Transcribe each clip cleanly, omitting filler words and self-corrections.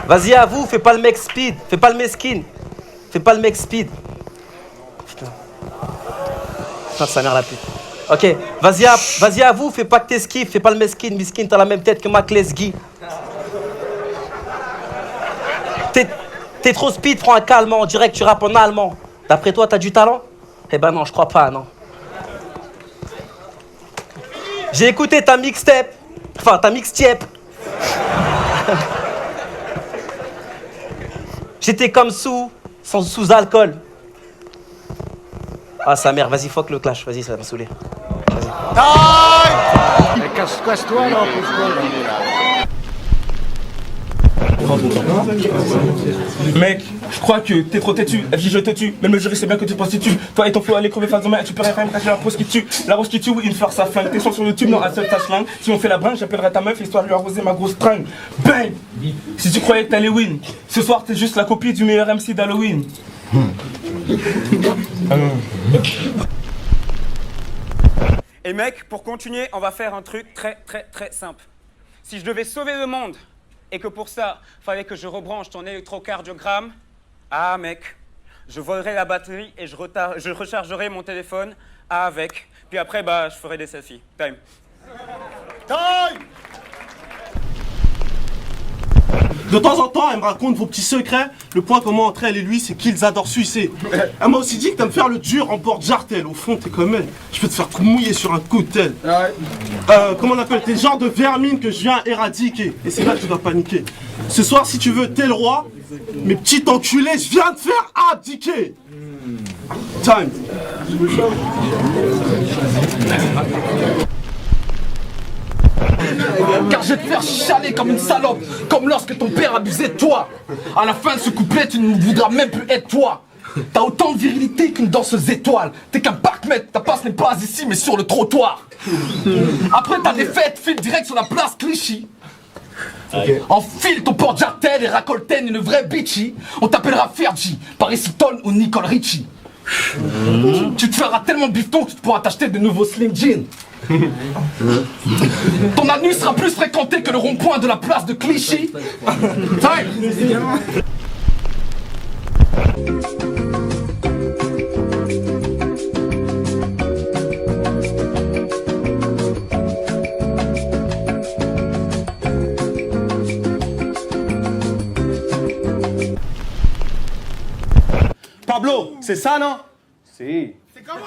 Vas-y, avoue, fais pas le mec speed. Fais pas le mesquine. Fais pas le mec speed. Putain. Putain, sa mère la pute. Ok, vas-y, avoue, fais pas que t'es skiff. Fais pas le mesquine. Miskin, t'as la même tête que Maclesguy. T'es trop speed, prends un calmant. On dirait que tu rappes en allemand. D'après toi, t'as du talent? Eh ben non, je crois pas, non. J'ai écouté ta mixtape. Enfin, ta mixtape. J'étais comme sous alcool. Ah, sa mère, vas-y, fuck le clash. Vas-y, ça va me saouler. Vas-y. Mais casse-toi là, pousse-toi là. Mec, je crois que t'es trop têtu. Elle dit je te tue. Même le jury sait bien que tu te prostitues. Toi et ton flow allez crever face de main. Tu peux rien faire, me cacher la rose qui tue. La rose qui tue, oui, une fleur ça flingue. T'es sur YouTube, non, un seul ta schlingue. Si on fait la bringue, j'appellerai ta meuf histoire de lui arroser ma grosse tringue. Bang! Si tu croyais que t'allais win, ce soir t'es juste la copie du meilleur MC d'Halloween. Et mec, pour continuer, on va faire un truc très simple. Si je devais sauver le monde, et que pour ça, fallait que je rebranche ton électrocardiogramme, ah mec, je volerai la batterie et je rechargerai mon téléphone avec. Puis après, bah, je ferai des selfies. Time. Time! De temps en temps, elle me raconte vos petits secrets. Le point commun entre elle et lui, c'est qu'ils adorent sucer. Elle m'a aussi dit que t'aimes faire le dur en bord jartel. Au fond, t'es comme elle. Je peux te faire mouiller sur un coup de tel. Comment on appelle? T'es le genre de vermine que je viens éradiquer. Et c'est là que tu dois paniquer. Ce soir, si tu veux, t'es le roi. Mais petit enculé, je viens de faire abdiquer. Time. Car je vais te faire chialer comme une salope, comme lorsque ton père abusait de toi. À la fin de ce couplet, tu ne voudras même plus être toi. T'as autant de virilité qu'une danseuse étoile. T'es qu'un parc-mètre, ta place n'est pas ici mais sur le trottoir. Après ta défaite, file direct sur la place Clichy. Enfile ton porte-jartel et racoltaine une vraie bitchy. On t'appellera Fergie, Paris Hilton ou Nicole Richie. Tu te feras tellement bifton que tu pourras t'acheter de nouveaux slim jeans. Ton anus sera plus fréquenté que le rond-point de la place de Clichy. Pablo, c'est ça, non? Si. C'est comment?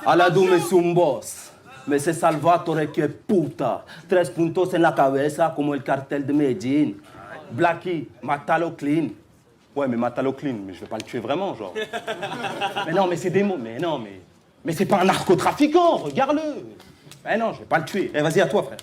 A la Dume es un boss. Me se Salvatore que puta. 3 puntos en la cabeza como el cartel de Medellín. Blacky, matalo clean. Ouais, mais matalo clean, mais je vais pas le tuer vraiment, genre. Mais non, mais c'est des mots, mais c'est pas un narcotrafiquant, regarde-le. Mais non, je vais pas le tuer. Eh, vas-y, à toi, frère.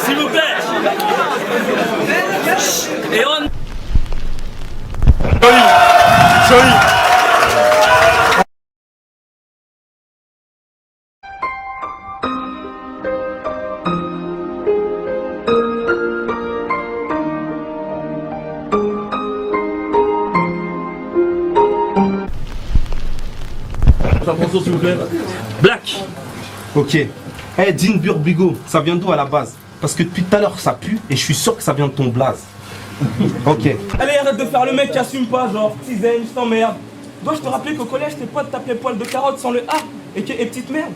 S'il vous plaît. Et on... Joli. Attention s'il vous plaît. Black. Ok. Eh, Dean Burbigo, ça vient d'où à la base? Parce que depuis tout à l'heure ça pue et je suis sûr que ça vient de ton blaze. Ok. Allez, arrête de faire le mec qui assume pas, genre, Tizen, je t'emmerde. Dois-je te rappeler qu'au collège, tes potes t'appelaient poil de carotte sans le A et petite merde?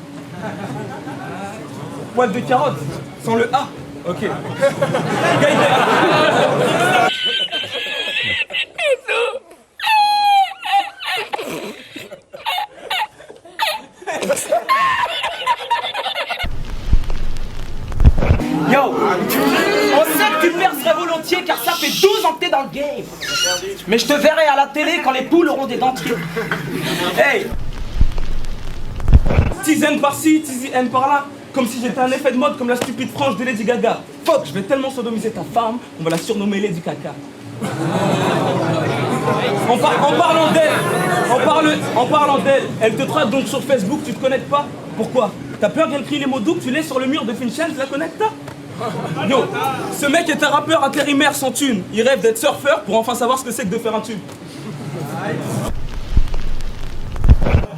Poil de carotte sans le A. Ok. Yo, on sait que tu percerais volontiers car ça fait 12 ans que t'es dans le game. Mais je te verrai à la télé quand les poules auront des dentures. Hey, Tizen par-ci, Tizen par-là. Comme si j'étais un effet de mode comme la stupide frange de Lady Gaga. Fuck, je vais tellement sodomiser ta femme qu'on va la surnommer Lady Caca. En parlant d'elle, elle te traque donc sur Facebook, tu te connectes pas? Pourquoi? T'as peur qu'elle crie les mots doux que tu laisses sur le mur de Finchel, tu la connectes pas? Yo, ce mec est un rappeur intérimaire sans thune. Il rêve d'être surfeur pour enfin savoir ce que c'est que de faire un tube.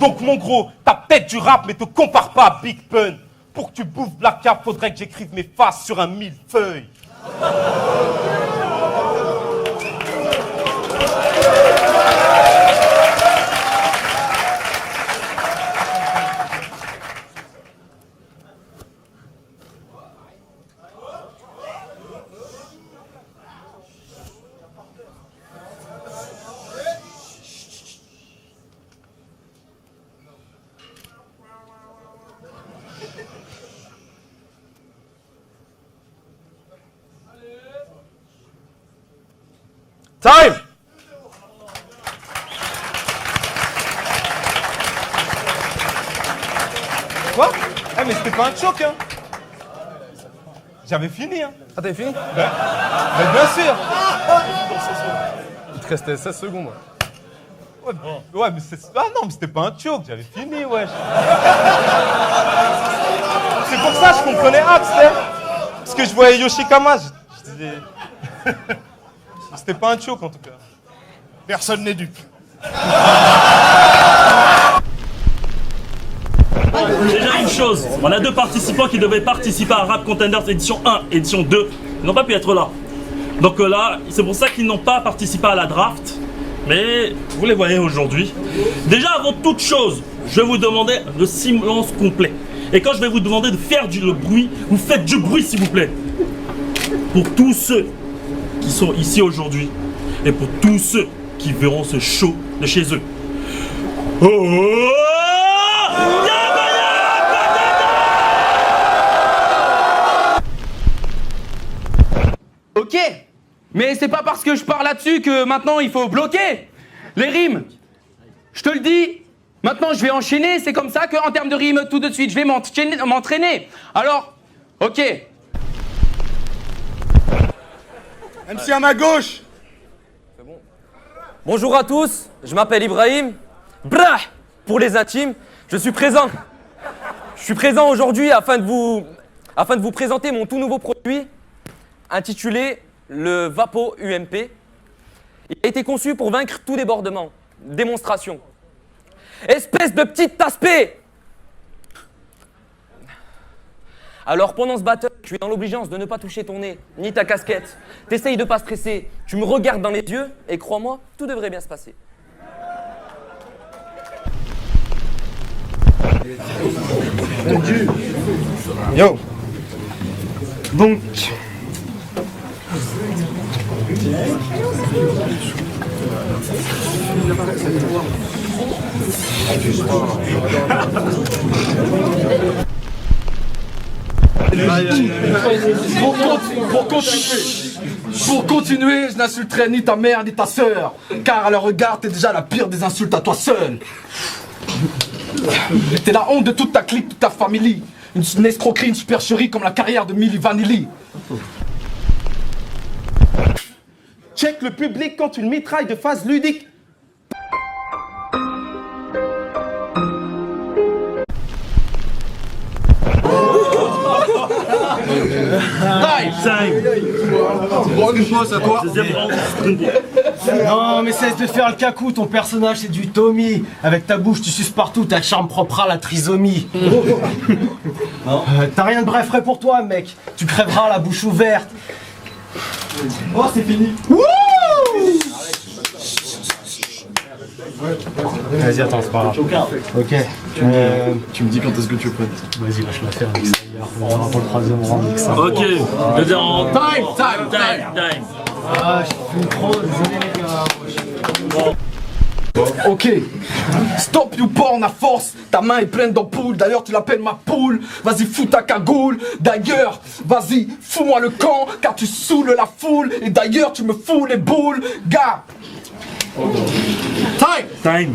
Donc mon gros, t'as peut-être du rap mais te compare pas à Big Pun. Pour que tu bouffes Black Cap, faudrait que j'écrive mes faces sur un millefeuille. Time! Quoi? Eh mais c'était pas un choc, hein? J'avais fini, hein? Ah, t'avais fini? Ben bien sûr! Il te restait 16 secondes. Ouais, mais c'est... Ah non, mais c'était pas un choke, j'avais fini, wesh. C'est pour ça que je comprenais Abster. Parce que je voyais Yoshikama, je disais... C'était pas un choke, en tout cas. Personne n'est dupe. Déjà une chose, on a 2 participants qui devaient participer à Rap Contenders édition 1 et édition 2. Ils n'ont pas pu être là. Donc là, c'est pour ça qu'ils n'ont pas participé à la draft. Mais vous les voyez aujourd'hui. Déjà avant toute chose, je vais vous demander le silence complet. Et quand je vais vous demander de faire le bruit, vous faites du bruit s'il vous plaît. Pour tous ceux qui sont ici aujourd'hui et pour tous ceux qui verront ce show de chez eux. Oh! Ok, mais c'est pas parce que je parle là-dessus que maintenant il faut bloquer les rimes. Je te le dis, maintenant je vais enchaîner, c'est comme ça qu'en termes de rimes, tout de suite, je vais m'entraîner. Alors, ok. MC à ma gauche. Bonjour à tous, je m'appelle Ibrahim. Brah pour les intimes, je suis présent. Je suis présent aujourd'hui afin de vous présenter mon tout nouveau produit intitulé le Vapo UMP. Il a été conçu pour vaincre tout débordement. Démonstration. Espèce de petite tasse-paix. Alors pendant ce battle, je suis dans l'obligeance de ne pas toucher ton nez, ni ta casquette. T'essayes de pas stresser, tu me regardes dans les yeux et crois-moi, tout devrait bien se passer. Yo. Donc. Pour continuer, je n'insulterai ni ta mère ni ta sœur, car à leur regard, t'es déjà la pire des insultes à toi seul. T'es la honte de toute ta clique, toute ta famille. Une escroquerie, une supercherie comme la carrière de Milli Vanilli. Check le public quand une mitraille de phase ludique. Non mais cesse de faire le cacou, ton personnage c'est du Tommy. Avec ta bouche tu suces partout, ta charme propre à la trisomie. T'as rien de bref frais pour toi mec, tu crèveras la bouche ouverte. Oh c'est fini. Vas-y attends c'est pas grave. Ok. Tu me dis quand est-ce que tu peux. Vas-y lâche la faire avec ça hier. On va pour le troisième round avec ça. Ok, je veux dire en... Time. Ah je suis trop désolé les gars. Ok, stop you porn à force, ta main est pleine d'ampoules, d'ailleurs tu l'appelles ma poule, vas-y fous ta cagoule, d'ailleurs, vas-y fous-moi le camp, car tu saoules la foule, et d'ailleurs tu me fous les boules, gars. Time.